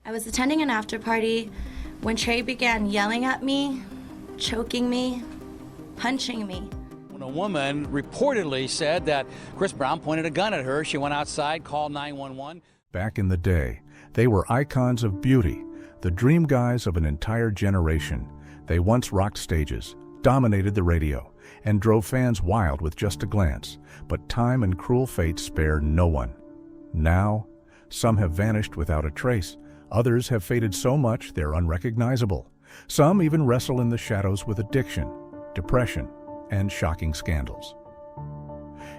I was attending an after party when Trey began yelling at me, choking me, punching me. When a woman reportedly said that Chris Brown pointed a gun at her, she went outside, called 911. Back in the day, they were icons of beauty, the dream guys of an entire generation. They once rocked stages, dominated the radio, and drove fans wild with just a glance. But time and cruel fate spare no one. Now, some have vanished without a trace. Others have faded so much they're unrecognizable. Some even wrestle in the shadows with addiction, depression, and shocking scandals.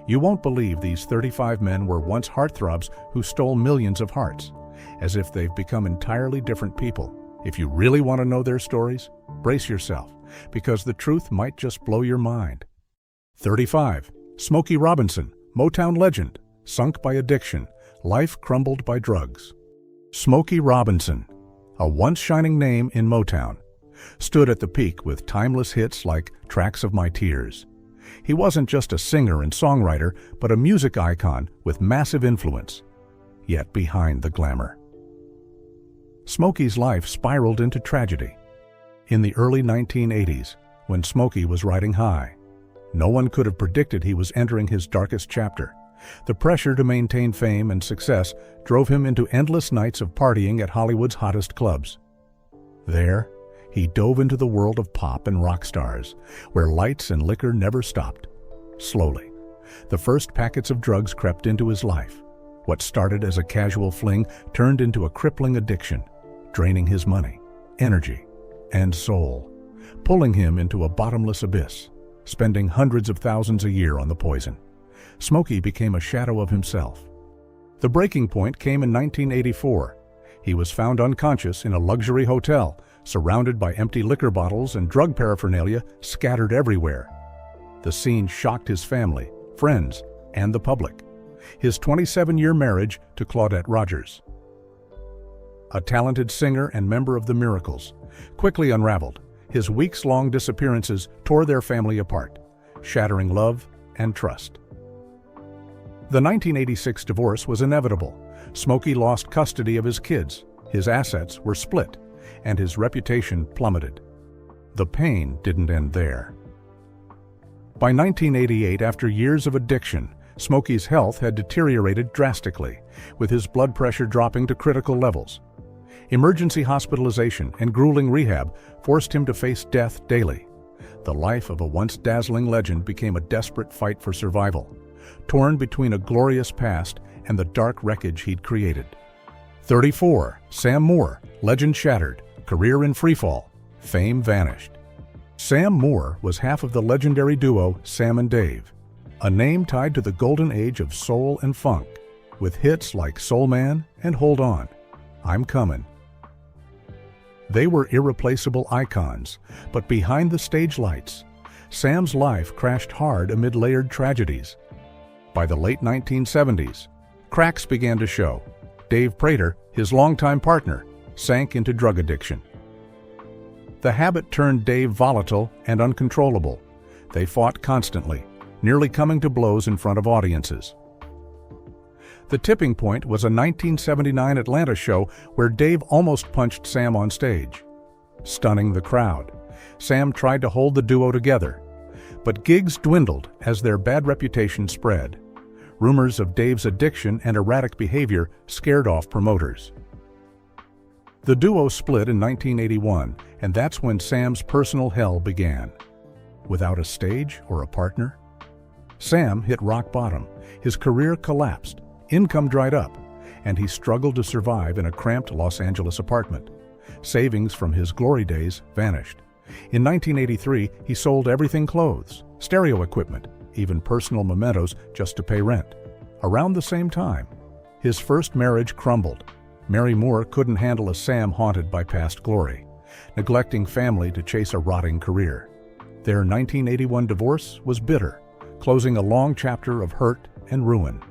You won't believe these 35 men were once heartthrobs who stole millions of hearts, as if they've become entirely different people. If you really want to know their stories, brace yourself, because the truth might just blow your mind. 35. Smokey Robinson, Motown legend, sunk by addiction, life crumbled by drugs. Smokey Robinson, a once shining name in Motown, stood at the peak with timeless hits like Tracks of My Tears. He wasn't just a singer and songwriter, but a music icon with massive influence, yet behind the glamour. Smokey's life spiraled into tragedy. In the early 1980s, when Smokey was riding high, no one could have predicted he was entering his darkest chapter. The pressure to maintain fame and success drove him into endless nights of partying at Hollywood's hottest clubs. There, he dove into the world of pop and rock stars, where lights and liquor never stopped. Slowly, the first packets of drugs crept into his life. What started as a casual fling turned into a crippling addiction, draining his money, energy, and soul, pulling him into a bottomless abyss, spending hundreds of thousands a year on the poison. Smokey became a shadow of himself. The breaking point came in 1984. He was found unconscious in a luxury hotel, surrounded by empty liquor bottles and drug paraphernalia scattered everywhere. The scene shocked his family, friends, and the public. His 27-year marriage to Claudette Rogers, a talented singer and member of the Miracles, quickly unraveled. His weeks-long disappearances tore their family apart, shattering love and trust. The 1986 divorce was inevitable. Smokey lost custody of his kids, his assets were split, and his reputation plummeted. The pain didn't end there. By 1988, after years of addiction, Smokey's health had deteriorated drastically, with his blood pressure dropping to critical levels. Emergency hospitalization and grueling rehab forced him to face death daily. The life of a once dazzling legend became a desperate fight for survival, torn between a glorious past and the dark wreckage he'd created. 34. Sam Moore, legend shattered, career in freefall, fame vanished. Sam Moore was half of the legendary duo Sam and Dave, a name tied to the golden age of soul and funk, with hits like Soul Man and Hold On, I'm Comin'. They were irreplaceable icons, but behind the stage lights, Sam's life crashed hard amid layered tragedies. By the late 1970s, cracks began to show. Dave Prater, his longtime partner, sank into drug addiction. The habit turned Dave volatile and uncontrollable. They fought constantly, nearly coming to blows in front of audiences. The tipping point was a 1979 Atlanta show where Dave almost punched Sam on stage. Stunning the crowd, Sam tried to hold the duo together, but gigs dwindled as their bad reputation spread. Rumors of Dave's addiction and erratic behavior scared off promoters. The duo split in 1981, and that's when Sam's personal hell began. Without a stage or a partner, Sam hit rock bottom. His career collapsed, income dried up, and he struggled to survive in a cramped Los Angeles apartment. Savings from his glory days vanished. In 1983, he sold everything: clothes, stereo equipment, even personal mementos, just to pay rent. Around the same time, his first marriage crumbled. Mary Moore couldn't handle a Sam haunted by past glory, neglecting family to chase a rotting career. Their 1981 divorce was bitter, closing a long chapter of hurt and ruin.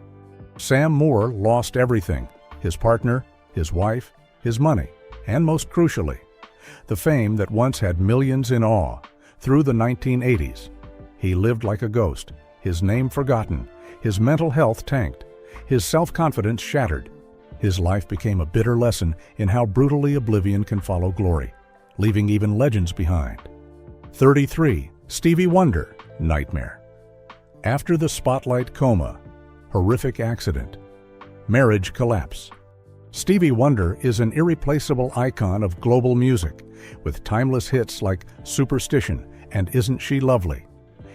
Sam Moore lost everything: his partner, his wife, his money, and most crucially, the fame that once had millions in awe. Through the 1980s, he lived like a ghost, his name forgotten, his mental health tanked, his self-confidence shattered. His life became a bitter lesson in how brutally oblivion can follow glory, leaving even legends behind. 33. Stevie Wonder, nightmare. After the spotlight coma, horrific accident, marriage collapse. Stevie Wonder is an irreplaceable icon of global music, with timeless hits like Superstition and Isn't She Lovely.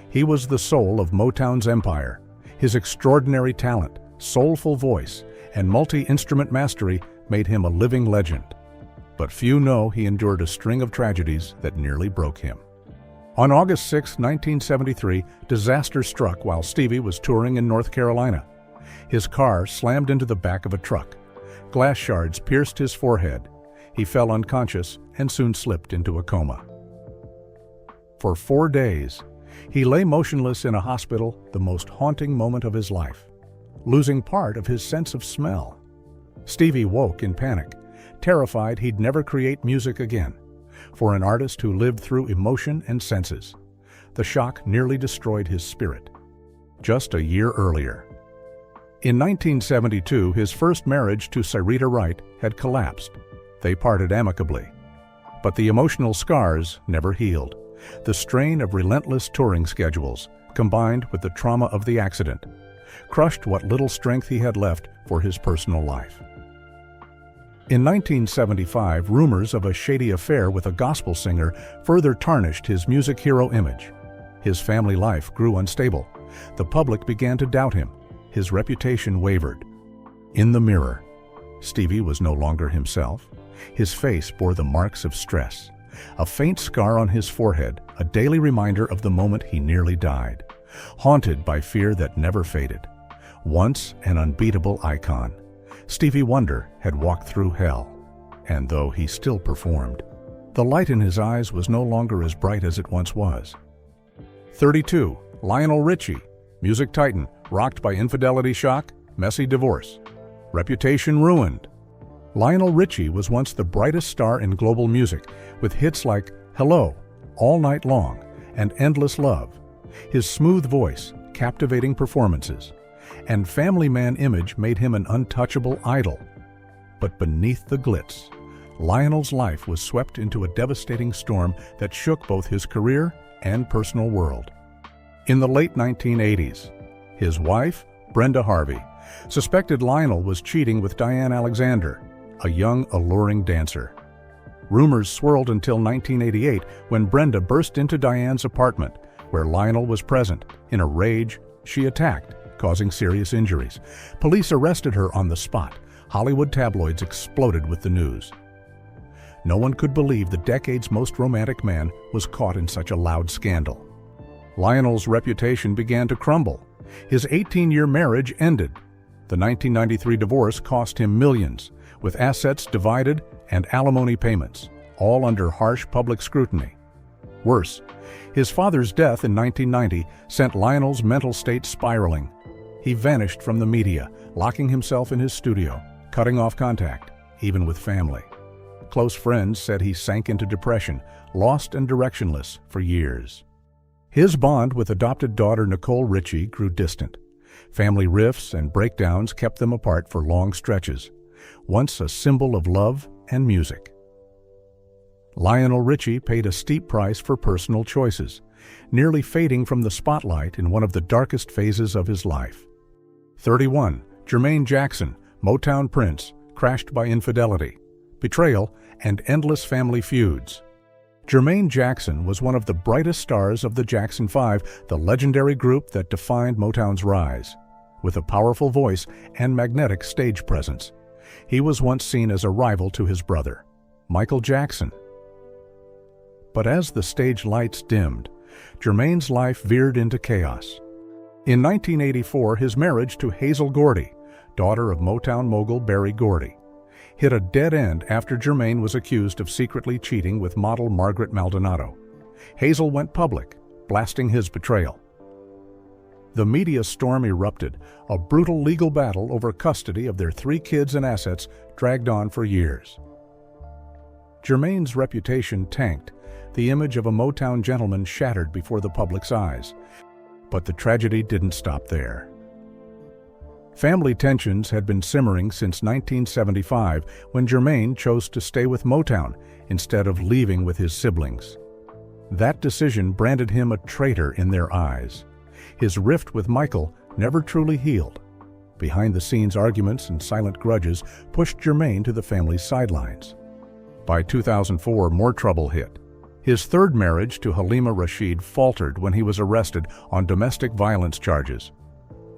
He was the soul of Motown's empire. His extraordinary talent, soulful voice, and multi-instrument mastery made him a living legend. But few know he endured a string of tragedies that nearly broke him. On August 6, 1973, disaster struck while Stevie was touring in North Carolina. His car slammed into the back of a truck. Glass shards pierced his forehead. He fell unconscious and soon slipped into a coma. For 4 days, he lay motionless in a hospital, the most haunting moment of his life, losing part of his sense of smell. Stevie woke in panic, terrified he'd never create music again. For an artist who lived through emotion and senses, the shock nearly destroyed his spirit. Just a year earlier, in 1972, his first marriage to Syreeta Wright had collapsed. They parted amicably. But the emotional scars never healed. The strain of relentless touring schedules, combined with the trauma of the accident, crushed what little strength he had left for his personal life. In 1975, rumors of a shady affair with a gospel singer further tarnished his music hero image. His family life grew unstable. The public began to doubt him. His reputation wavered. In the mirror, Stevie was no longer himself. His face bore the marks of stress. A faint scar on his forehead, a daily reminder of the moment he nearly died. Haunted by fear that never faded. Once an unbeatable icon, Stevie Wonder had walked through hell. And though he still performed, the light in his eyes was no longer as bright as it once was. 32. Lionel Richie, music titan, rocked by infidelity shock, messy divorce. Reputation ruined. Lionel Richie was once the brightest star in global music, with hits like Hello, All Night Long, and Endless Love. His smooth voice, captivating performances, and family man image made him an untouchable idol. But beneath the glitz, Lionel's life was swept into a devastating storm that shook both his career and personal world. In the late 1980s, his wife, Brenda Harvey, suspected Lionel was cheating with Diane Alexander, a young, alluring dancer. Rumors swirled until 1988 when Brenda burst into Diane's apartment, where Lionel was present. In a rage, she attacked, causing serious injuries. Police arrested her on the spot. Hollywood tabloids exploded with the news. No one could believe the decade's most romantic man was caught in such a loud scandal. Lionel's reputation began to crumble. His 18-year marriage ended. The 1993 divorce cost him millions, with assets divided and alimony payments, all under harsh public scrutiny. Worse, his father's death in 1990 sent Lionel's mental state spiraling. He vanished from the media, locking himself in his studio, cutting off contact, even with family. Close friends said he sank into depression, lost and directionless for years. His bond with adopted daughter Nicole Richie grew distant. Family rifts and breakdowns kept them apart for long stretches, once a symbol of love and music. Lionel Richie paid a steep price for personal choices, nearly fading from the spotlight in one of the darkest phases of his life. 31. Jermaine Jackson, Motown Prince, crashed by infidelity, betrayal, and endless family feuds. Jermaine Jackson was one of the brightest stars of the Jackson 5, the legendary group that defined Motown's rise. With a powerful voice and magnetic stage presence, he was once seen as a rival to his brother, Michael Jackson. But as the stage lights dimmed, Jermaine's life veered into chaos. In 1984, his marriage to Hazel Gordy, daughter of Motown mogul Berry Gordy, hit a dead end after Jermaine was accused of secretly cheating with model Margaret Maldonado. Hazel went public, blasting his betrayal. The media storm erupted. A brutal legal battle over custody of their 3 kids and assets dragged on for years. Jermaine's reputation tanked, the image of a Motown gentleman shattered before the public's eyes. But the tragedy didn't stop there. Family tensions had been simmering since 1975 when Jermaine chose to stay with Motown instead of leaving with his siblings. That decision branded him a traitor in their eyes. His rift with Michael never truly healed. Behind-the-scenes arguments and silent grudges pushed Jermaine to the family's sidelines. By 2004, more trouble hit. His third marriage to Halima Rashid faltered when he was arrested on domestic violence charges.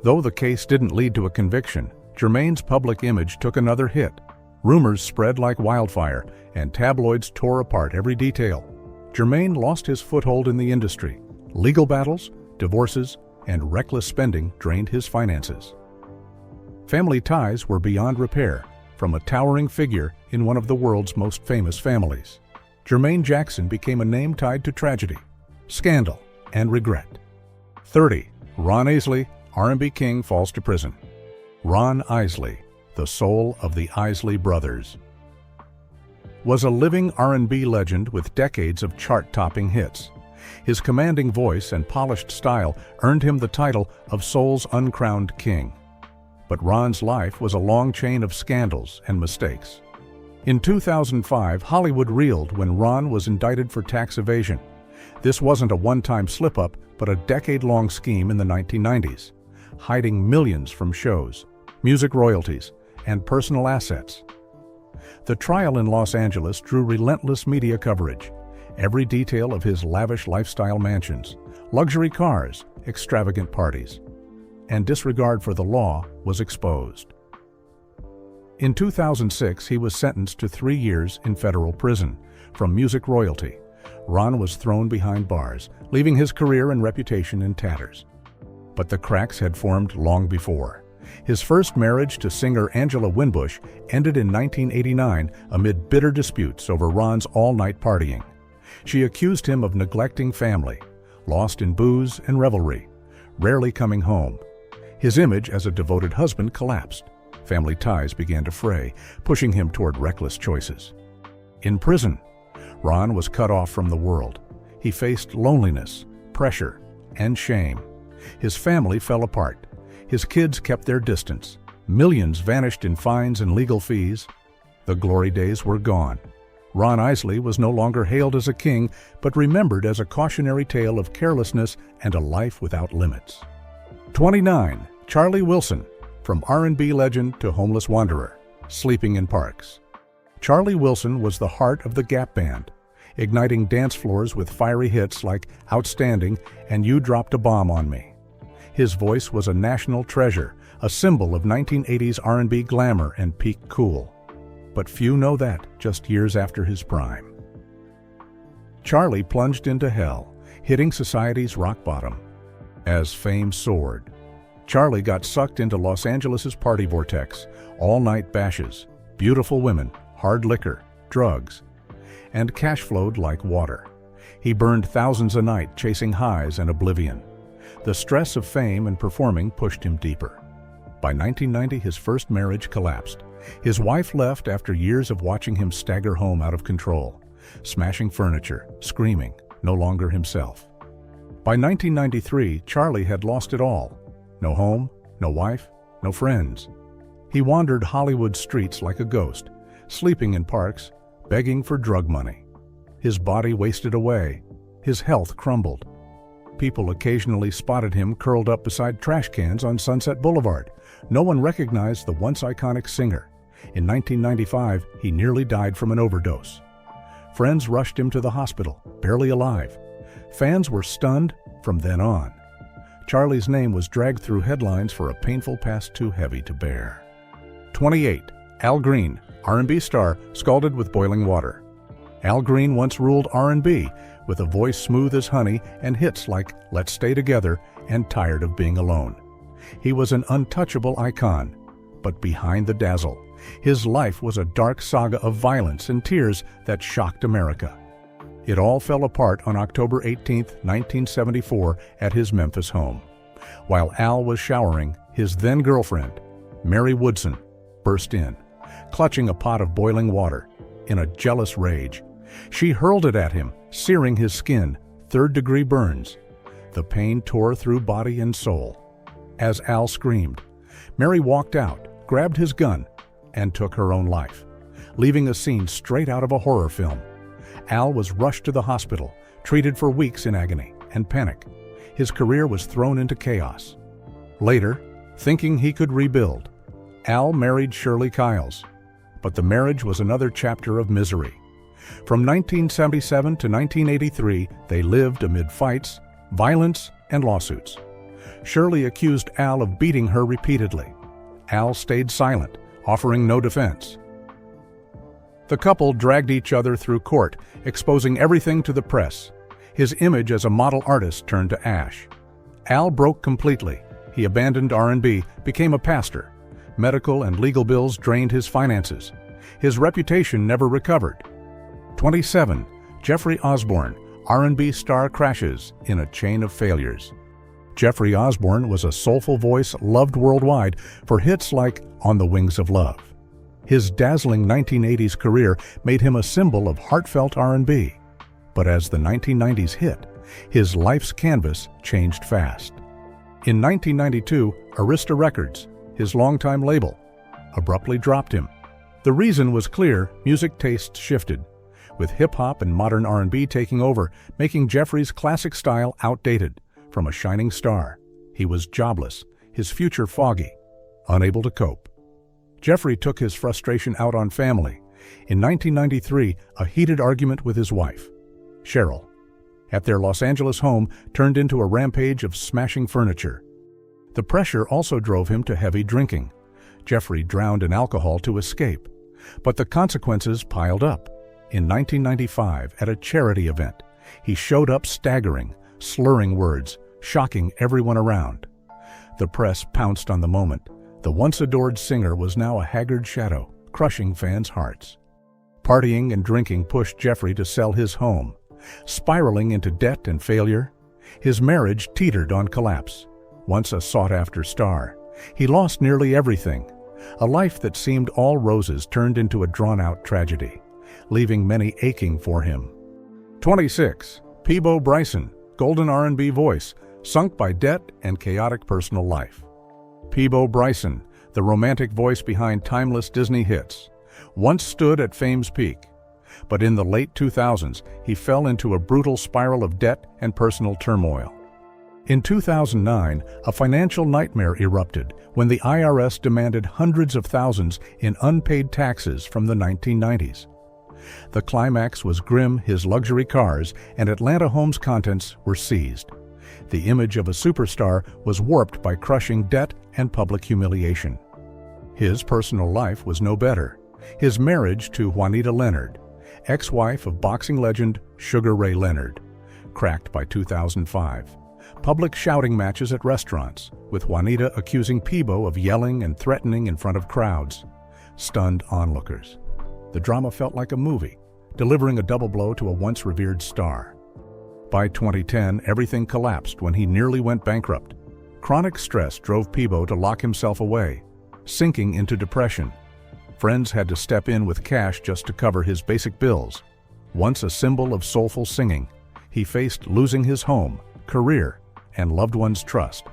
Though the case didn't lead to a conviction, Jermaine's public image took another hit. Rumors spread like wildfire, and tabloids tore apart every detail. Jermaine lost his foothold in the industry. Legal battles, divorces, and reckless spending drained his finances. Family ties were beyond repair, from a towering figure in one of the world's most famous families. Jermaine Jackson became a name tied to tragedy, scandal, and regret. 30. Ron Isley, R&B king, falls to prison. Ron Isley, the soul of the Isley brothers, was a living R&B legend with decades of chart-topping hits. His commanding voice and polished style earned him the title of soul's uncrowned king. But Ron's life was a long chain of scandals and mistakes. In 2005, Hollywood reeled when Ron was indicted for tax evasion. This wasn't a one-time slip-up, but a decade-long scheme in the 1990s, hiding millions from shows, music royalties, and personal assets. The trial in Los Angeles drew relentless media coverage. Every detail of his lavish lifestyle mansions, luxury cars, extravagant parties, and disregard for the law was exposed. In 2006, he was sentenced to 3 years in federal prison from music royalty. Ron was thrown behind bars, leaving his career and reputation in tatters. But the cracks had formed long before. His first marriage to singer Angela Winbush ended in 1989 amid bitter disputes over Ron's all-night partying. She accused him of neglecting family, lost in booze and revelry, rarely coming home. His image as a devoted husband collapsed. Family ties began to fray, pushing him toward reckless choices. In prison, Ron was cut off from the world. He faced loneliness, pressure, and shame. His family fell apart. His kids kept their distance. Millions vanished in fines and legal fees. The glory days were gone. Ron Isley was no longer hailed as a king, but remembered as a cautionary tale of carelessness and a life without limits. 29. Charlie Wilson, from R&B legend to homeless wanderer, sleeping in parks. Charlie Wilson was the heart of the Gap Band, igniting dance floors with fiery hits like Outstanding and You Dropped a Bomb on Me. His voice was a national treasure, a symbol of 1980s R&B glamour and peak cool. But few know that just years after his prime. Charlie plunged into hell, hitting society's rock bottom. As fame soared, Charlie got sucked into Los Angeles' party vortex, all-night bashes, beautiful women, hard liquor, drugs, and cash flowed like water. He burned thousands a night chasing highs and oblivion. The stress of fame and performing pushed him deeper. By 1990, his first marriage collapsed. His wife left after years of watching him stagger home out of control, smashing furniture, screaming, no longer himself. By 1993, Charlie had lost it all. No home, no wife, no friends. He wandered Hollywood streets like a ghost, sleeping in parks, begging for drug money. His body wasted away. His health crumbled. People occasionally spotted him curled up beside trash cans on Sunset Boulevard. No one recognized the once iconic singer. In 1995, he nearly died from an overdose. Friends rushed him to the hospital, barely alive. Fans were stunned from then on. Charlie's name was dragged through headlines for a painful past too heavy to bear. 28. Al Green, R&B star, scalded with boiling water. Al Green once ruled R&B, with a voice smooth as honey and hits like Let's Stay Together and Tired of Being Alone. He was an untouchable icon, but behind the dazzle, his life was a dark saga of violence and tears that shocked America. It all fell apart on October 18, 1974, at his Memphis home. While Al was showering, his then-girlfriend, Mary Woodson, burst in, clutching a pot of boiling water. In a jealous rage, she hurled it at him, searing his skin, third-degree burns. The pain tore through body and soul. As Al screamed, Mary walked out, grabbed his gun, and took her own life, leaving a scene straight out of a horror film. Al was rushed to the hospital, treated for weeks in agony and panic. His career was thrown into chaos. Later, thinking he could rebuild, Al married Shirley Kiles, but the marriage was another chapter of misery. From 1977 to 1983, they lived amid fights, violence, and lawsuits. Shirley accused Al of beating her repeatedly. Al stayed silent, offering no defense. The couple dragged each other through court, exposing everything to the press. His image as a model artist turned to ash. Al broke completely. He abandoned R&B, became a pastor. Medical and legal bills drained his finances. His reputation never recovered. 27. Jeffrey Osborne, R&B star, crashes in a chain of failures. Jeffrey Osborne was a soulful voice loved worldwide for hits like On the Wings of Love. His dazzling 1980s career made him a symbol of heartfelt R&B. But as the 1990s hit, his life's canvas changed fast. In 1992, Arista Records, his longtime label, abruptly dropped him. The reason was clear: music tastes shifted, with hip-hop and modern R&B taking over, making Jeffrey's classic style outdated. From a shining star, he was jobless, his future foggy, unable to cope. Jeffrey took his frustration out on family. In 1993, a heated argument with his wife, Cheryl, at their Los Angeles home turned into a rampage of smashing furniture. The pressure also drove him to heavy drinking. Jeffrey drowned in alcohol to escape, but the consequences piled up. In 1995, at a charity event, he showed up staggering, slurring words, shocking everyone around. The press pounced on the moment. The once-adored singer was now a haggard shadow, crushing fans' hearts. Partying and drinking pushed Jeffrey to sell his home. Spiraling into debt and failure, his marriage teetered on collapse. Once a sought-after star, he lost nearly everything. A life that seemed all roses turned into a drawn-out tragedy, leaving many aching for him. 26. Peabo Bryson, golden R&B voice, sunk by debt and chaotic personal life. Peabo Bryson, the romantic voice behind timeless Disney hits, once stood at fame's peak. But in the late 2000s, he fell into a brutal spiral of debt and personal turmoil. In 2009, a financial nightmare erupted when the IRS demanded hundreds of thousands in unpaid taxes from the 1990s. The climax was grim. His luxury cars and Atlanta home's contents were seized. The image of a superstar was warped by crushing debt and public humiliation. His personal life was no better. His marriage to Juanita Leonard, ex-wife of boxing legend Sugar Ray Leonard, cracked by 2005. Public shouting matches at restaurants, with Juanita accusing Peabo of yelling and threatening in front of crowds, stunned onlookers. The drama felt like a movie, delivering a double blow to a once revered star. By 2010, everything collapsed when he nearly went bankrupt. Chronic stress drove Peabo to lock himself away, sinking into depression. Friends had to step in with cash just to cover his basic bills. Once a symbol of soulful singing, he faced losing his home, career, and loved ones' trust.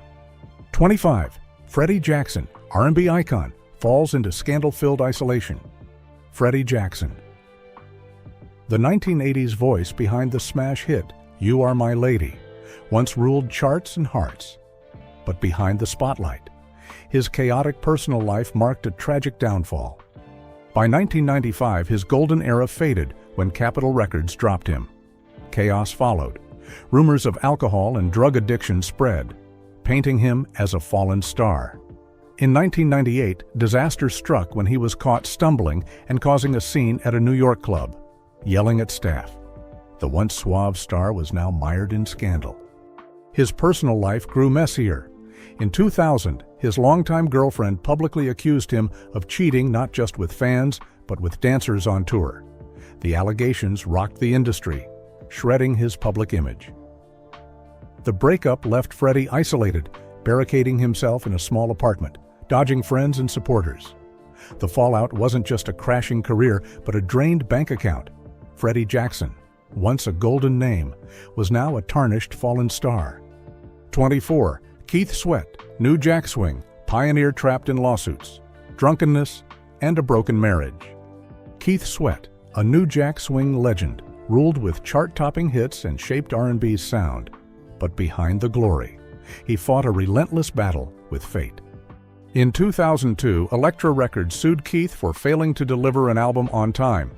25. Freddy Jackson, R&B icon, falls into scandal-filled isolation. Freddy Jackson. The 1980s voice behind the smash hit, You Are My Lady, once ruled charts and hearts. But behind the spotlight, his chaotic personal life marked a tragic downfall. By 1995, his golden era faded when Capitol Records dropped him. Chaos followed. Rumors of alcohol and drug addiction spread, painting him as a fallen star. In 1998, disaster struck when he was caught stumbling and causing a scene at a New York club, yelling at staff. The once suave star was now mired in scandal. His personal life grew messier. In 2000, his longtime girlfriend publicly accused him of cheating not just with fans, but with dancers on tour. The allegations rocked the industry, shredding his public image. The breakup left Freddy isolated, barricading himself in a small apartment, dodging friends and supporters. The fallout wasn't just a crashing career, but a drained bank account. Freddy Jackson, once a golden name, was now a tarnished fallen star. 24. Keith Sweat, New Jack Swing, pioneer trapped in lawsuits, drunkenness, and a broken marriage. Keith Sweat, a New Jack Swing legend, ruled with chart-topping hits and shaped R&B's sound. But behind the glory, he fought a relentless battle with fate. In 2002, Elektra Records sued Keith for failing to deliver an album on time,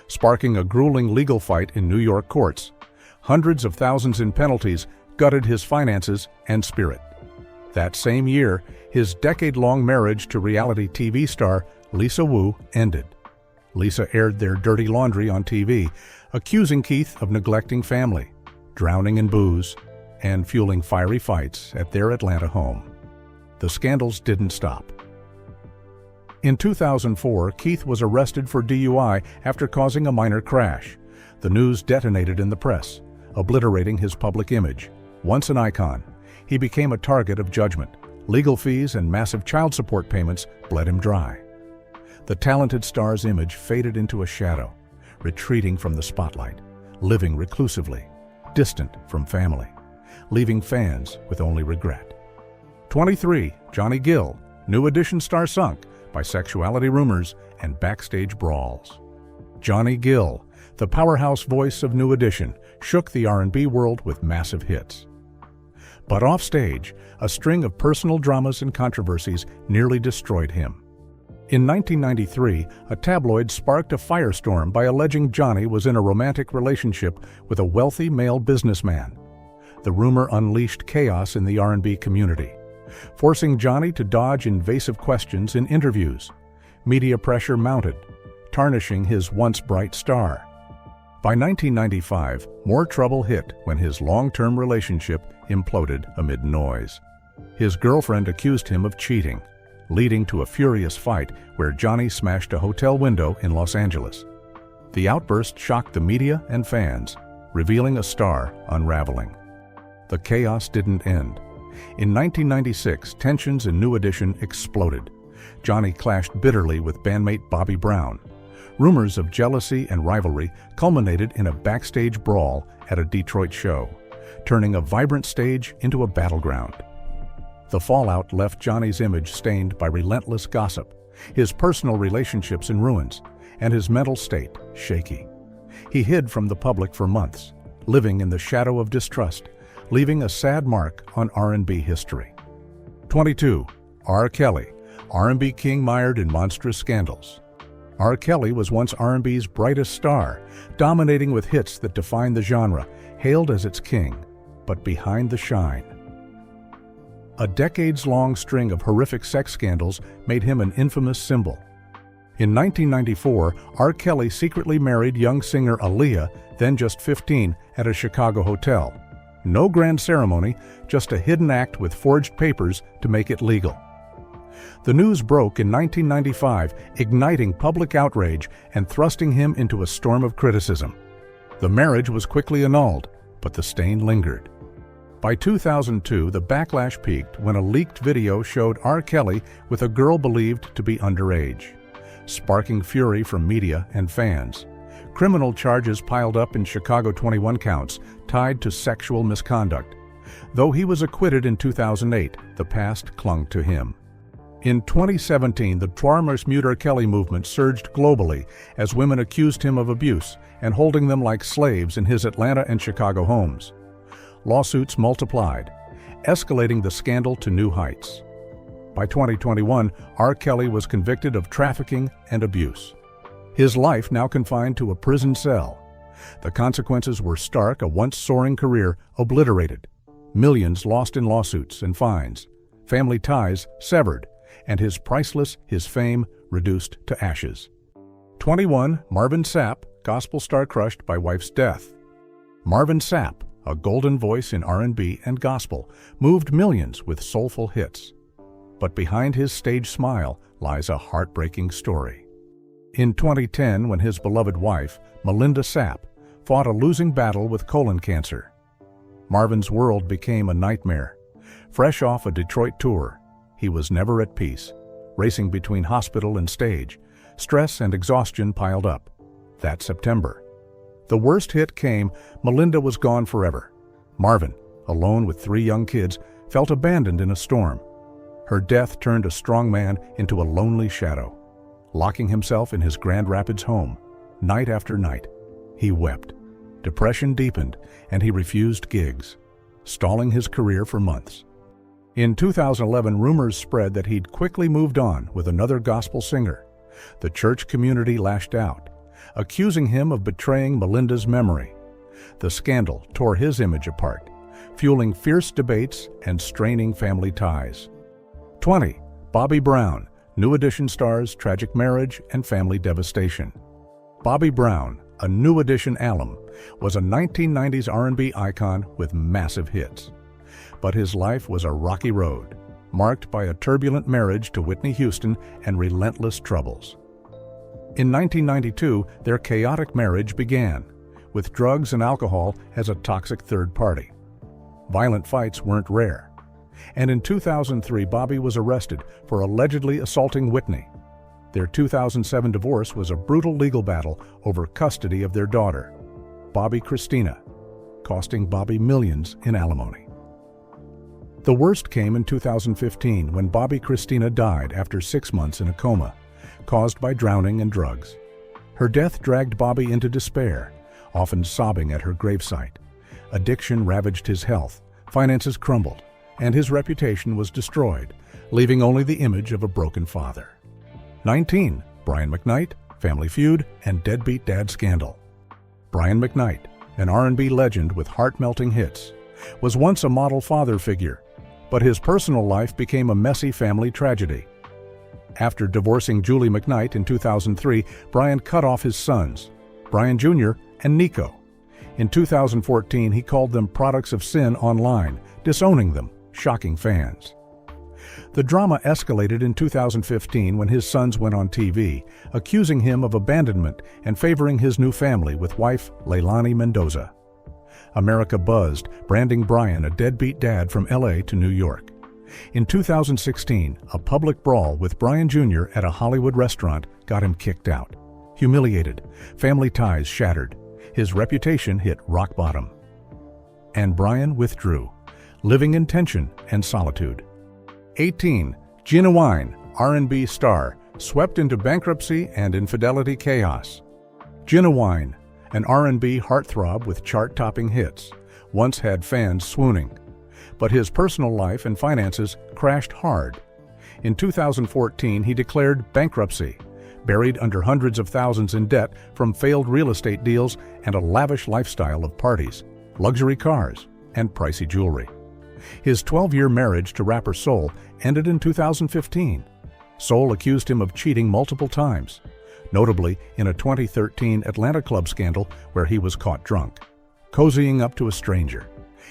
sparking a grueling legal fight in New York courts. Hundreds of thousands in penalties gutted his finances and spirit. That same year, his decade-long marriage to reality TV star Lisa Wu ended. Lisa aired their dirty laundry on TV, accusing Keith of neglecting family, drowning in booze, and fueling fiery fights at their Atlanta home. The scandals didn't stop. In 2004, Keith was arrested for DUI after causing a minor crash. The news detonated in the press, obliterating his public image. Once an icon, he became a target of judgment. Legal fees and massive child support payments bled him dry. The talented star's image faded into a shadow, retreating from the spotlight, living reclusively, distant from family, leaving fans with only regret. 23, Johnny Gill, New Edition star sunk by sexuality rumors and backstage brawls. Johnny Gill, the powerhouse voice of New Edition, shook the R&B world with massive hits. But offstage, a string of personal dramas and controversies nearly destroyed him. In 1993, a tabloid sparked a firestorm by alleging Johnny was in a romantic relationship with a wealthy male businessman. The rumor unleashed chaos in the R&B community, forcing Johnny to dodge invasive questions in interviews. Media pressure mounted, tarnishing his once bright star. By 1995, more trouble hit when his long-term relationship imploded amid noise. His girlfriend accused him of cheating, leading to a furious fight where Johnny smashed a hotel window in Los Angeles. The outburst shocked the media and fans, revealing a star unraveling. The chaos didn't end. In 1996, tensions in New Edition exploded. Johnny clashed bitterly with bandmate Bobby Brown. Rumors of jealousy and rivalry culminated in a backstage brawl at a Detroit show, turning a vibrant stage into a battleground. The fallout left Johnny's image stained by relentless gossip, his personal relationships in ruins, and his mental state shaky. He hid from the public for months, living in the shadow of distrust, leaving a sad mark on R&B history. 22. R. Kelly, R&B king mired in monstrous scandals. R. Kelly was once R&B's brightest star, dominating with hits that defined the genre, hailed as its king, but behind the shine. A decades-long string of horrific sex scandals made him an infamous symbol. In 1994, R. Kelly secretly married young singer Aaliyah, then just 15, at a Chicago hotel. No grand ceremony, just a hidden act with forged papers to make it legal. The news broke in 1995, igniting public outrage and thrusting him into a storm of criticism. The marriage was quickly annulled, but the stain lingered. By 2002, the backlash peaked when a leaked video showed R. Kelly with a girl believed to be underage, sparking fury from media and fans. Criminal charges piled up in Chicago 21 counts tied to sexual misconduct. Though he was acquitted in 2008, the past clung to him. In 2017, the Trois-Mutter Kelly movement surged globally as women accused him of abuse and holding them like slaves in his Atlanta and Chicago homes. Lawsuits multiplied, escalating the scandal to new heights. By 2021, R. Kelly was convicted of trafficking and abuse. His life now confined to a prison cell. The consequences were stark, a once soaring career obliterated, millions lost in lawsuits and fines, family ties severed, and his fame reduced to ashes. 21. Marvin Sapp, gospel star crushed by wife's death. Marvin Sapp, a golden voice in R&B and gospel, moved millions with soulful hits. But behind his stage smile lies a heartbreaking story. In 2010, when his beloved wife, Melinda Sapp, fought a losing battle with colon cancer, Marvin's world became a nightmare. Fresh off a Detroit tour, he was never at peace, racing between hospital and stage. Stress and exhaustion piled up. That September, the worst hit came. Melinda was gone forever. Marvin, alone with 3 young kids, felt abandoned in a storm. Her death turned a strong man into a lonely shadow. Locking himself in his Grand Rapids home, night after night, he wept. Depression deepened, and he refused gigs, stalling his career for months. In 2011, rumors spread that he'd quickly moved on with another gospel singer. The church community lashed out, accusing him of betraying Melinda's memory. The scandal tore his image apart, fueling fierce debates and straining family ties. 20. Bobby Brown, New Edition stars tragic marriage and family devastation. Bobby Brown, a New Edition alum, was a 1990s R&B icon with massive hits. But his life was a rocky road, marked by a turbulent marriage to Whitney Houston and relentless troubles. In 1992, their chaotic marriage began, with drugs and alcohol as a toxic third party. Violent fights weren't rare. And in 2003, Bobby was arrested for allegedly assaulting Whitney. Their 2007 divorce was a brutal legal battle over custody of their daughter, Bobby Christina, costing Bobby millions in alimony. The worst came in 2015 when Bobby Christina died after 6 months in a coma, caused by drowning and drugs. Her death dragged Bobby into despair, often sobbing at her gravesite. Addiction ravaged his health, finances crumbled, and his reputation was destroyed, leaving only the image of a broken father. 19. Brian McKnight, Family Feud, and Deadbeat Dad Scandal. Brian McKnight, an R&B legend with heart-melting hits, was once a model father figure, but his personal life became a messy family tragedy. After divorcing Julie McKnight in 2003, Brian cut off his sons, Brian Jr. and Nico. In 2014, he called them products of sin online, disowning them, shocking fans. The drama escalated in 2015 when his sons went on TV, accusing him of abandonment and favoring his new family with wife Leilani Mendoza. America buzzed, branding Brian a deadbeat dad from LA to New York. In 2016, a public brawl with Brian Jr. at a Hollywood restaurant got him kicked out. Humiliated, family ties shattered, his reputation hit rock bottom. And Brian withdrew, living in tension and solitude. 18. Ginuwine, R&B star, swept into bankruptcy and infidelity chaos. Ginuwine, an R&B heartthrob with chart-topping hits, once had fans swooning. But his personal life and finances crashed hard. In 2014, he declared bankruptcy, buried under hundreds of thousands in debt from failed real estate deals and a lavish lifestyle of parties, luxury cars, and pricey jewelry. His 12-year marriage to rapper Soul ended in 2015. Soul accused him of cheating multiple times, notably in a 2013 Atlanta club scandal where he was caught drunk, cozying up to a stranger.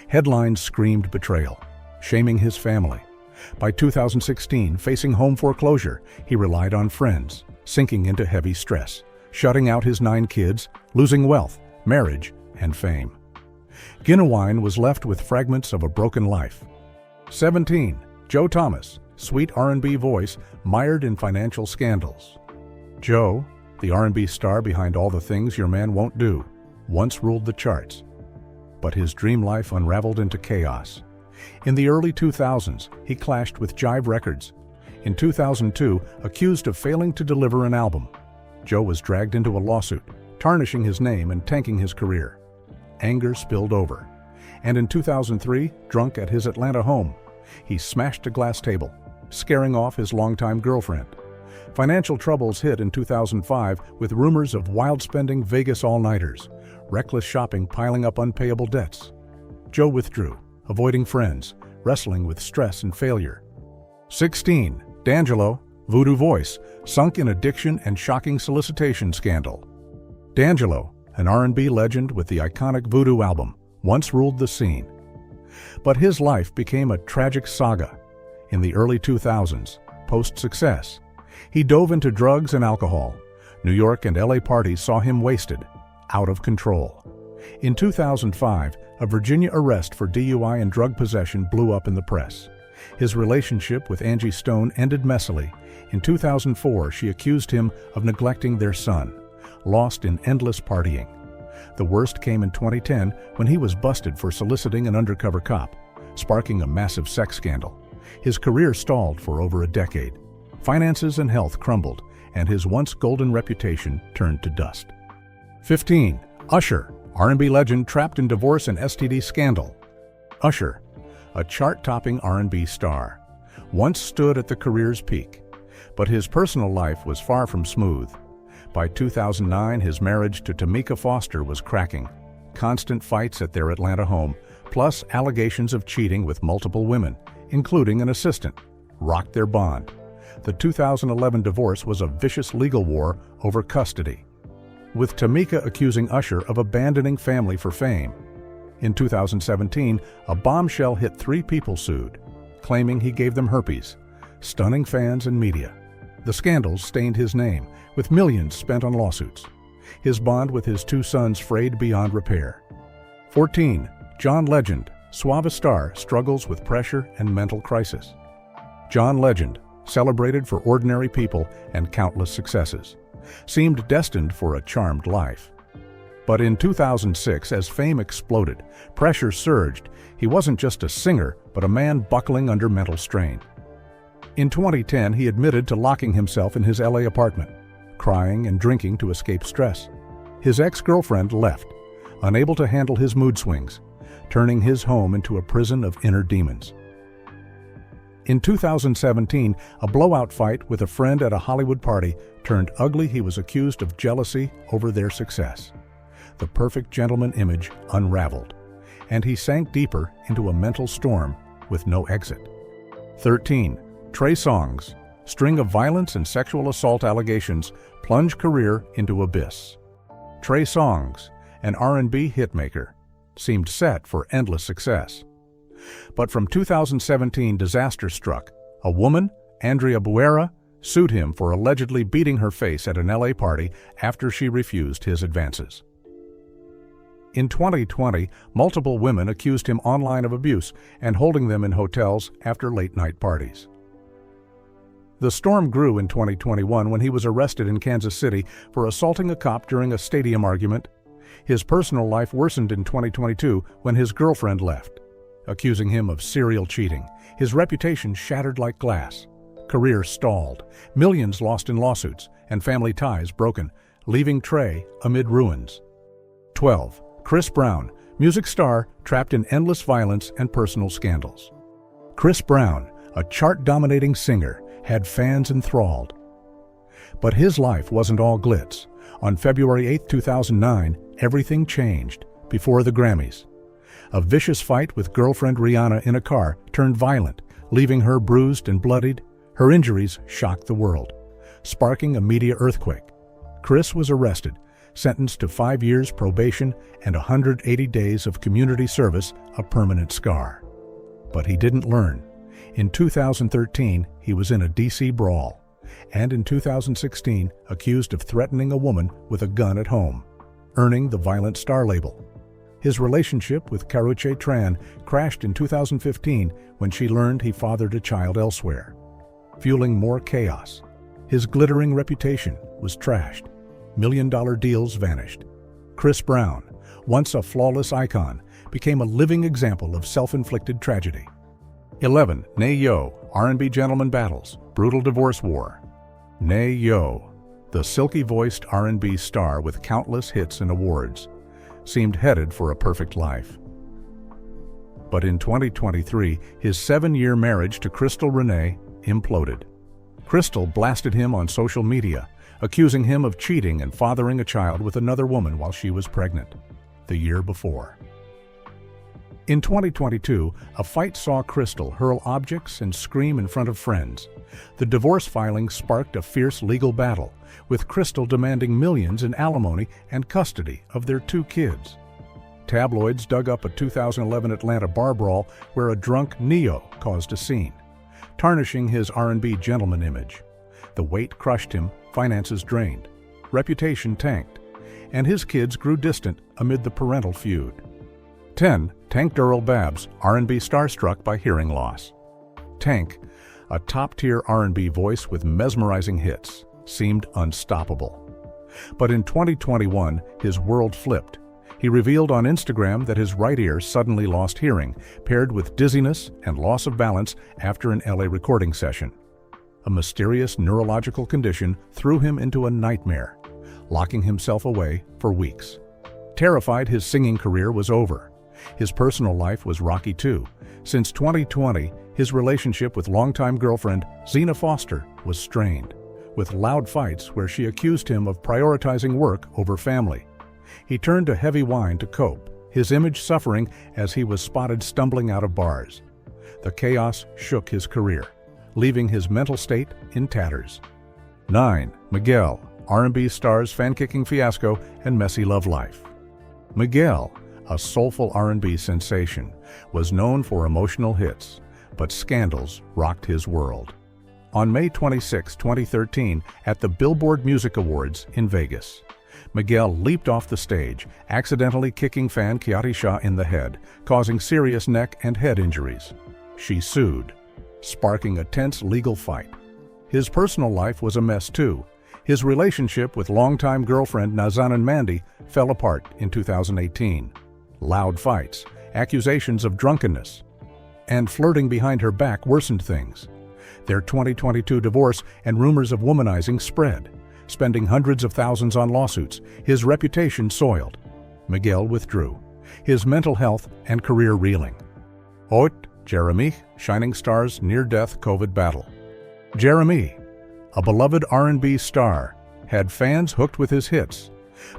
Headlines screamed betrayal, shaming his family. By 2016, facing home foreclosure, he relied on friends, sinking into heavy stress, shutting out his 9 kids, losing wealth, marriage, and fame. Ginuwine was left with fragments of a broken life. 17. Joe Thomas, sweet R&B voice, mired in financial scandals. Joe, the R&B star behind All the Things Your Man Won't Do, once ruled the charts. But his dream life unraveled into chaos. In the early 2000s, he clashed with Jive Records. In 2002, accused of failing to deliver an album, Joe was dragged into a lawsuit, tarnishing his name and tanking his career. Anger spilled over, and in 2003, drunk at his Atlanta home, he smashed a glass table, scaring off his longtime girlfriend. Financial troubles hit in 2005 with rumors of wild-spending Vegas all-nighters, reckless shopping piling up unpayable debts. Joe withdrew, avoiding friends, wrestling with stress and failure. 16. D'Angelo, voodoo voice, sunk in addiction and shocking solicitation scandal. D'Angelo, an R&B legend with the iconic Voodoo album, once ruled the scene. But his life became a tragic saga. In the early 2000s, post-success, he dove into drugs and alcohol. New York and LA parties saw him wasted, out of control. In 2005, a Virginia arrest for DUI and drug possession blew up in the press. His relationship with Angie Stone ended messily. In 2004, she accused him of neglecting their son, lost in endless partying. The worst came in 2010 when he was busted for soliciting an undercover cop, sparking a massive sex scandal. His career stalled for over a decade. Finances and health crumbled, and his once golden reputation turned to dust. 15. Usher, R&B legend trapped in divorce and STD scandal. Usher, a chart-topping R&B star, once stood at the career's peak, but his personal life was far from smooth. By 2009, his marriage to Tamika Foster was cracking. Constant fights at their Atlanta home, plus allegations of cheating with multiple women, including an assistant, rocked their bond. The 2011 divorce was a vicious legal war over custody, with Tamika accusing Usher of abandoning family for fame. In 2017, a bombshell hit 3 people sued, claiming he gave them herpes, stunning fans and media. The scandals stained his name, with millions spent on lawsuits. His bond with his 2 sons frayed beyond repair. 14. John Legend, Suave star, struggles with pressure and mental crisis. John Legend, celebrated for ordinary people and countless successes, seemed destined for a charmed life. But in 2006, as fame exploded, pressure surged. He wasn't just a singer, but a man buckling under mental strain. In 2010, he admitted to locking himself in his LA apartment, crying and drinking to escape stress. His ex-girlfriend left, unable to handle his mood swings, turning his home into a prison of inner demons. In 2017, a blowout fight with a friend at a Hollywood party turned ugly. He was accused of jealousy over their success. The perfect gentleman image unraveled, and he sank deeper into a mental storm with no exit. 13. Trey Songz, string of violence and sexual assault allegations plunge career into abyss. Trey Songz, an R&B hitmaker, seemed set for endless success. But from 2017, disaster struck. A woman, Andrea Buera, sued him for allegedly beating her face at an LA party after she refused his advances. In 2020, multiple women accused him online of abuse and holding them in hotels after late-night parties. The storm grew in 2021 when he was arrested in Kansas City for assaulting a cop during a stadium argument. His personal life worsened in 2022 when his girlfriend left, accusing him of serial cheating. His reputation shattered like glass. Career stalled, millions lost in lawsuits, and family ties broken, leaving Trey amid ruins. 12. Chris Brown, music star trapped in endless violence and personal scandals. Chris Brown, a chart-dominating singer, had fans enthralled. But his life wasn't all glitz. On February 8, 2009, everything changed before the Grammys. A vicious fight with girlfriend Rihanna in a car turned violent, leaving her bruised and bloodied. Her injuries shocked the world, sparking a media earthquake. Chris was arrested, sentenced to 5 years probation and 180 days of community service, a permanent scar. But he didn't learn. In 2013, he was in a DC brawl, and in 2016, accused of threatening a woman with a gun at home, earning the Violent Star label. His relationship with Karrueche Tran crashed in 2015 when she learned he fathered a child elsewhere, fueling more chaos. His glittering reputation was trashed. Million-dollar deals vanished. Chris Brown, once a flawless icon, became a living example of self-inflicted tragedy. 11. Nay Yo, R&B gentleman battles, brutal divorce war. Nay Yo, the silky-voiced R&B star with countless hits and awards, seemed headed for a perfect life. But in 2023, his 7-year marriage to Crystal Renee imploded. Crystal blasted him on social media, accusing him of cheating and fathering a child with another woman while she was pregnant, the year before. In 2022, a fight saw Crystal hurl objects and scream in front of friends. The divorce filing sparked a fierce legal battle, with Crystal demanding millions in alimony and custody of their 2 kids. Tabloids dug up a 2011 Atlanta bar brawl where a drunk Neo caused a scene, tarnishing his R&B gentleman image. The weight crushed him, finances drained, reputation tanked, and his kids grew distant amid the parental feud. 10. Tank Durrell Babbs, R&B starstruck by hearing loss. Tank, a top-tier R&B voice with mesmerizing hits, seemed unstoppable. But in 2021, his world flipped. He revealed on Instagram that his right ear suddenly lost hearing, paired with dizziness and loss of balance after an LA recording session. A mysterious neurological condition threw him into a nightmare, locking himself away for weeks. Terrified his singing career was over. His personal life was rocky too. Since 2020, his relationship with longtime girlfriend Zena Foster was strained, with loud fights where she accused him of prioritizing work over family. He turned to heavy wine to cope, his image suffering as he was spotted stumbling out of bars. The chaos shook his career, leaving his mental state in tatters. 9. Miguel, R&B star's fan-kicking fiasco and messy love life. Miguel, a soulful R&B sensation, was known for emotional hits, but scandals rocked his world. On May 26, 2013, at the Billboard Music Awards in Vegas, Miguel leaped off the stage, accidentally kicking fan Kiati Shah in the head, causing serious neck and head injuries. She sued, sparking a tense legal fight. His personal life was a mess too. His relationship with longtime girlfriend Nazanin Mandy fell apart in 2018. Loud fights, accusations of drunkenness, and flirting behind her back worsened things. Their 2022 divorce and rumors of womanizing spread, spending hundreds of thousands on lawsuits, his reputation soiled. Miguel withdrew, his mental health and career reeling. 8. Jeremih, Shining Star's near-death COVID battle. Jeremih, a beloved R&B star, had fans hooked with his hits,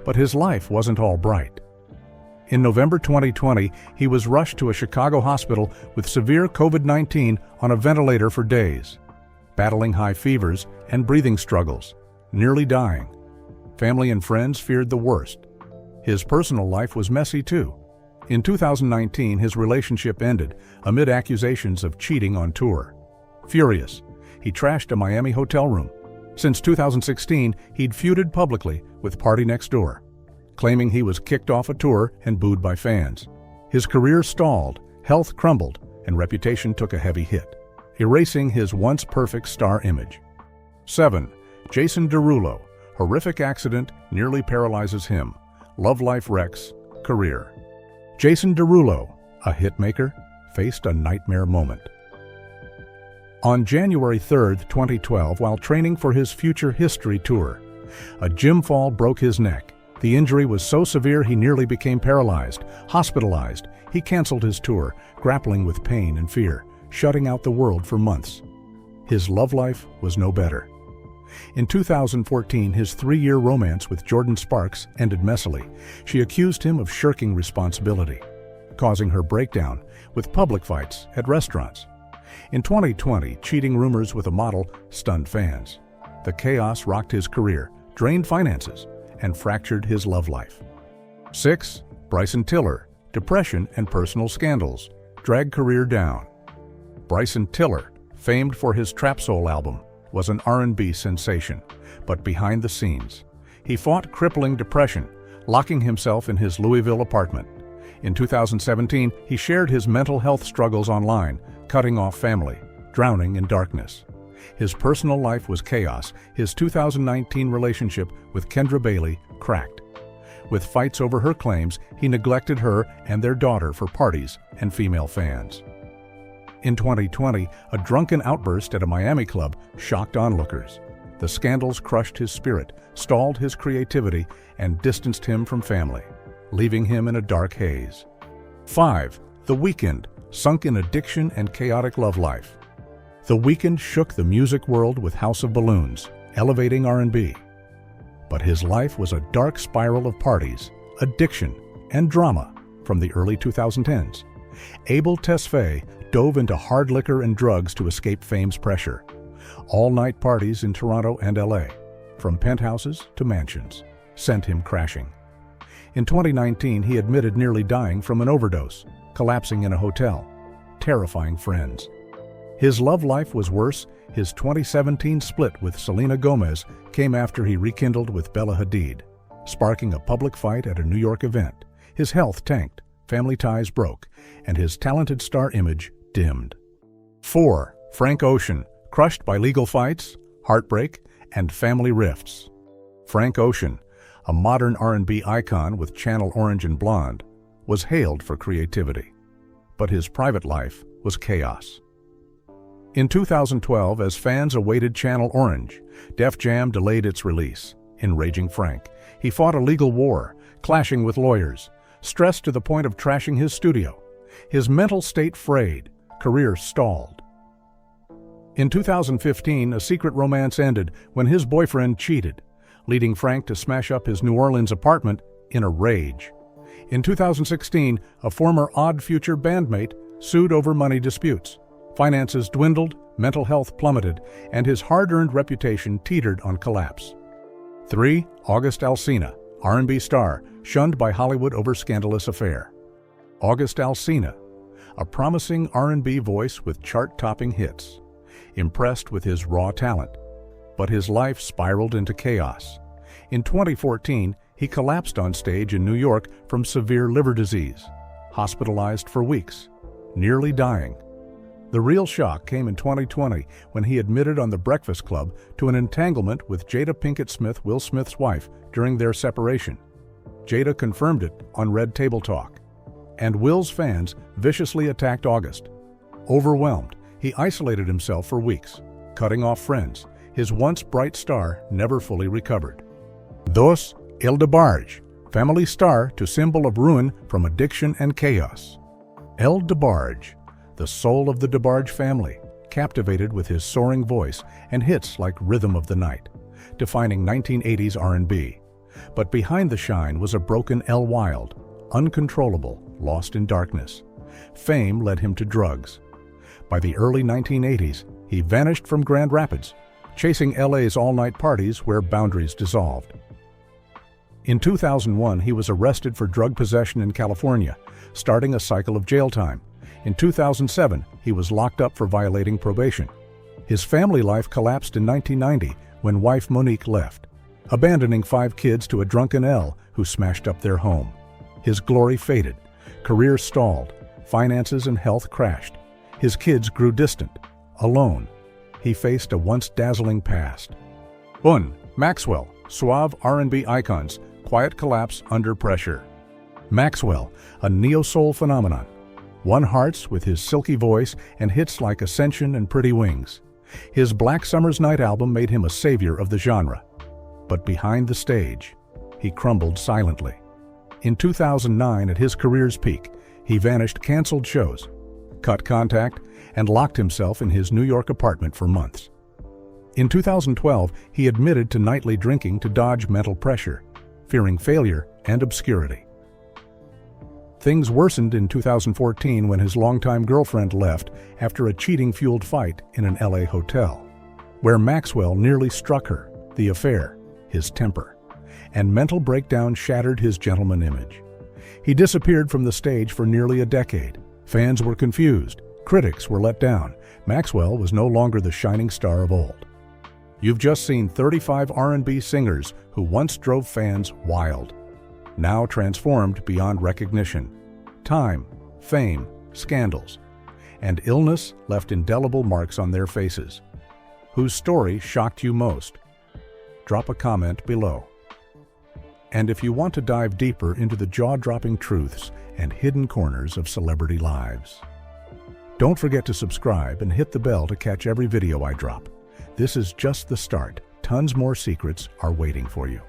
but his life wasn't all bright. In November 2020, he was rushed to a Chicago hospital with severe COVID-19 on a ventilator for days, battling high fevers and breathing struggles, nearly dying. Family and friends feared the worst. His personal life was messy too. In 2019, his relationship ended amid accusations of cheating on tour. Furious, he trashed a Miami hotel room. Since 2016, he'd feuded publicly with Party Next Door, claiming he was kicked off a tour and booed by fans. His career stalled, health crumbled, and reputation took a heavy hit, erasing his once perfect star image. 7. Jason Derulo, horrific accident nearly paralyzes him. Love life wrecks, career. Jason Derulo, a hitmaker, faced a nightmare moment. On January 3, 2012, while training for his Future History tour, a gym fall broke his neck. The injury was so severe he nearly became paralyzed. Hospitalized, he canceled his tour, grappling with pain and fear, shutting out the world for months. His love life was no better. In 2014, his 3-year romance with Jordan Sparks ended messily. She accused him of shirking responsibility, causing her breakdown with public fights at restaurants. In 2020, cheating rumors with a model stunned fans. The chaos rocked his career, drained finances, and fractured his love life. 6. Bryson Tiller, depression and personal scandals drag career down. Bryson Tiller, famed for his Trap Soul album, was an R&B sensation, but behind the scenes, he fought crippling depression, locking himself in his Louisville apartment. In 2017, he shared his mental health struggles online, cutting off family, drowning in darkness. His personal life was chaos. His 2019 relationship with Kendra Bailey cracked. With fights over her claims, he neglected her and their daughter for parties and female fans. In 2020, a drunken outburst at a Miami club shocked onlookers. The scandals crushed his spirit, stalled his creativity, and distanced him from family, leaving him in a dark haze. 5. The Weeknd, sunk in addiction and chaotic love life. The Weeknd shook the music world with House of Balloons, elevating R&B. But his life was a dark spiral of parties, addiction, and drama from the early 2010s. Abel Tesfaye dove into hard liquor and drugs to escape fame's pressure. All-night parties in Toronto and LA, from penthouses to mansions, sent him crashing. In 2019, he admitted nearly dying from an overdose, collapsing in a hotel, terrifying friends. His love life was worse. His 2017 split with Selena Gomez came after he rekindled with Bella Hadid, sparking a public fight at a New York event. His health tanked, family ties broke, and his talented star image dimmed. 4. Frank Ocean, crushed by legal fights, heartbreak, and family rifts. Frank Ocean, a modern R&B icon with Channel Orange and Blonde, was hailed for creativity. But his private life was chaos. In 2012, as fans awaited Channel Orange, Def Jam delayed its release. Enraging Frank, he fought a legal war, clashing with lawyers, stressed to the point of trashing his studio. His mental state frayed, career stalled. In 2015, a secret romance ended when his boyfriend cheated, leading Frank to smash up his New Orleans apartment in a rage. In 2016, a former Odd Future bandmate sued over money disputes. Finances dwindled, mental health plummeted, and his hard-earned reputation teetered on collapse. 3. August Alsina, R&B star, shunned by Hollywood over scandalous affair. August Alsina, a promising R&B voice with chart-topping hits, impressed with his raw talent. But his life spiraled into chaos. In 2014, he collapsed on stage in New York from severe liver disease, hospitalized for weeks, nearly dying. The real shock came in 2020 when he admitted on The Breakfast Club to an entanglement with Jada Pinkett Smith, Will Smith's wife, during their separation. Jada confirmed it on Red Table Talk. And Will's fans viciously attacked August. Overwhelmed, he isolated himself for weeks, cutting off friends. His once bright star never fully recovered. 2. El DeBarge, family star to symbol of ruin from addiction and chaos. El DeBarge, the soul of the DeBarge family, captivated with his soaring voice and hits like Rhythm of the Night, defining 1980s R&B. But behind the shine was a broken El Wild, uncontrollable, lost in darkness. Fame led him to drugs. By the early 1980s, he vanished from Grand Rapids, chasing LA's all-night parties where boundaries dissolved. In 2001, he was arrested for drug possession in California, starting a cycle of jail time. In 2007, he was locked up for violating probation. His family life collapsed in 1990 when wife Monique left, abandoning 5 kids to a drunken L who smashed up their home. His glory faded, career stalled, finances and health crashed. His kids grew distant, alone. He faced a once dazzling past. 1. Maxwell, suave R&B icons, quiet collapse under pressure. Maxwell, a neo-soul phenomenon. Won hearts with his silky voice and hits like Ascension and Pretty Wings. His Black Summer's Night album made him a savior of the genre. But behind the stage, he crumbled silently. In 2009, at his career's peak, he vanished, canceled shows, cut contact, and locked himself in his New York apartment for months. In 2012, he admitted to nightly drinking to dodge mental pressure, fearing failure and obscurity. Things worsened in 2014 when his longtime girlfriend left after a cheating-fueled fight in an LA hotel, where Maxwell nearly struck her, the affair, his temper, and mental breakdown shattered his gentleman image. He disappeared from the stage for nearly a decade. Fans were confused, critics were let down. Maxwell was no longer the shining star of old. You've just seen 35 R&B singers who once drove fans wild, now transformed beyond recognition. Time, fame, scandals, and illness left indelible marks on their faces. Whose story shocked you most? Drop a comment below. And if you want to dive deeper into the jaw-dropping truths and hidden corners of celebrity lives, don't forget to subscribe and hit the bell to catch every video I drop. This is just the start. Tons more secrets are waiting for you.